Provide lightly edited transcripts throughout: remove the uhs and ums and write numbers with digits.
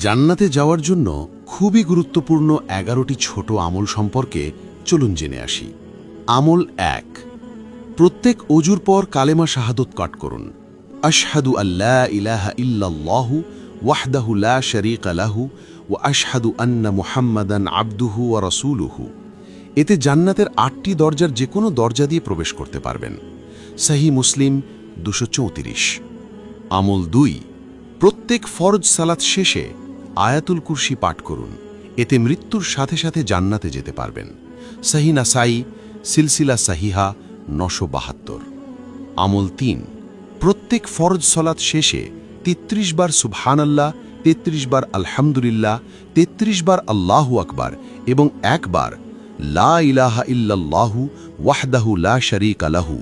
জান্নাতে যাওয়ার জন্য খুবই গুরুত্বপূর্ণ 11টি ছোট আমল সম্পর্কে চলুন জেনে আসি। আমল 1। প্রত্যেক অজুর পর কালেমা শাহাদত পাঠ করুন। আশহাদু আল্লা ইলাহা ইল্লাল্লাহু ওয়াহদাহু লা শারীকা লাহু ওয়া আশহাদু আন্না মুহাম্মাদান আবদুহু ওয়া রাসূলুহু। এতে জান্নাতের 8টি দরজার যে কোনো দরজা দিয়ে প্রবেশ করতে পারবেন। সহিহ মুসলিম 234। আমল 2। প্রত্যেক ফরজ সালাত শেষে আয়াতুল কুরসি পাঠ করুন। এতে মৃত্যুর সাথে সাথে জান্নাতে যেতে পারবেন। সহিহ নাসাই সিলসিলা সাহিহা 972। আমল 3। প্রত্যেক ফরজ সালাত শেষে 33 বার সুবহানাল্লাহ, 33 বার আলহামদুলিল্লাহ, 33 বার আল্লাহু আকবার এবং একবার লা ইলাহা ইল্লাল্লাহু ওয়াহদাহু লা শারীকা লাহু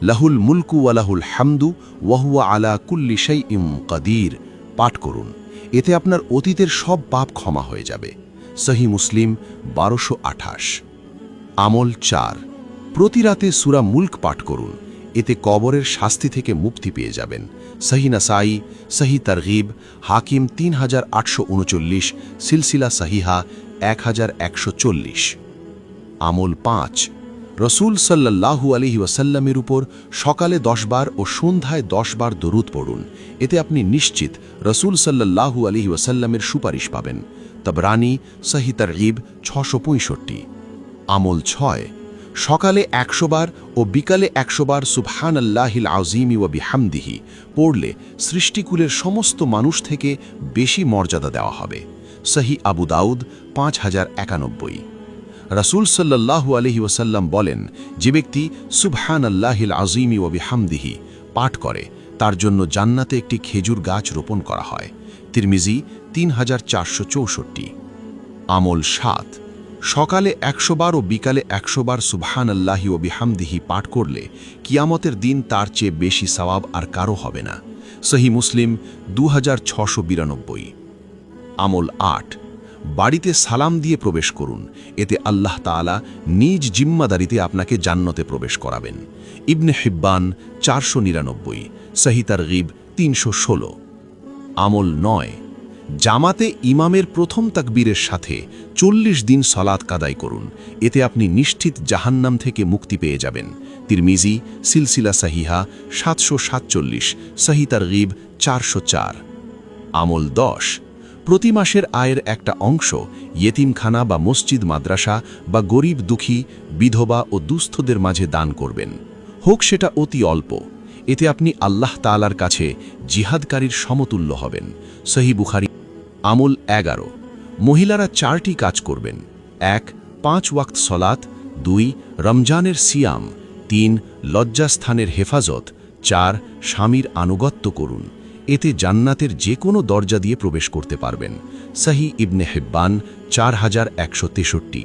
লাহুল মুলকু ওয়া লাহুল হামদু ওয়া হুয়া আলা কুল্লি শাইইন কাদির পাঠ করুন। এতে আপনার অতীতের সব পাপ ক্ষমা হয়ে যাবে। সহিহ মুসলিম 1228। আমল 4। প্রতি রাতে সূরা মুলক পাঠ করুন। এতে কবরের শাস্তি থেকে মুক্তি পেয়ে যাবেন। সহিহ নাসাই, সহিহ তারগিব, হাকিম 3839, সিলসিলা সাহিহা 1140। আমল 5। রসূল সাল্লাল্লাহু আলাইহি ওয়াসাল্লামের উপর সকালে 10 বার ও সন্ধ্যায় 10 বার দরুদ পড়ুন। এতে আপনি নিশ্চিত রসূল সাল্লাল্লাহু আলাইহি ওয়াসাল্লামের সুপারিশ পাবেন। তাবরানী, সহিহ তারগিব 665। আমল 6। সকালে 100 বার ও বিকালে 100 বার সুবহানাল্লাহিল আযীমি ওয়া বিহামদিহি পড়লে সৃষ্টিকুলের সমস্ত মানুষ থেকে বেশি মর্যাদা দেওয়া হবে। সহিহ আবু দাউদ 5091। রাসূল সাল্লাল্লাহু আলাইহি ওয়াসাল্লাম বলেন, যে ব্যক্তি সুবহানাল্লাহিল আযীমি ওয়া বিহামদিহি পাঠ করে তার জন্য জান্নাতে একটি খেজুর গাছ রোপণ করা হয়। তিরমিজি 3464। আমল 7। সকালে 100 বার ও বিকালে 100 বার সুবহানাল্লাহি ওয়া বিহামদিহি পাঠ করলে কিয়ামতের দিন তার চেয়ে বেশি সওয়াব আর কারো হবে না। সহিহ মুসলিম 2692। আমল 8। বাড়িতে সালাম দিয়ে প্রবেশ করুন। এতে আল্লাহ তাআলা নিজ জিম্মাদারিতে আপনাকে জান্নাতে প্রবেশ করাবেন। ইবনে হিব্বান 499, সহিহ তারগিব 316। আমল 9। জামাতে ইমামের প্রথম তাকবীরের সাথে 40 দিন সালাত কাদাই করুন। এতে আপনি নিশ্চিত জাহান্নাম থেকে মুক্তি পেয়ে যাবেন। তিরমিজি, সিলসিলা সাহিহা 747, সহিহ তারগিব 404। আমল 10। প্রতি মাসের আয়ের একটা অংশ ইয়েতিমখানা বা মসজিদ, মাদ্রাসা বা গরিব দুঃখী, বিধবা ও দুস্থদের মাঝে দান করবেন, হোক সেটা অতি অল্প। এতে আপনি আল্লাহ তাআলার কাছে জিহাদকারীর সমতুল্য হবেন। সহিহ বুখারী। আমল 11। মহিলারা 4টি কাজ করবেন। 1. 5 ওয়াক্ত সলাত, 2. রমজানের সিয়াম, 3. লজ্জাস্থানের হেফাজত, 4. স্বামীর আনুগত্য করুন। এতে জান্নাতের যে কোনো দরজা দিয়ে প্রবেশ করতে পারবেন। সহিহ ইবনে হিব্বান 4163।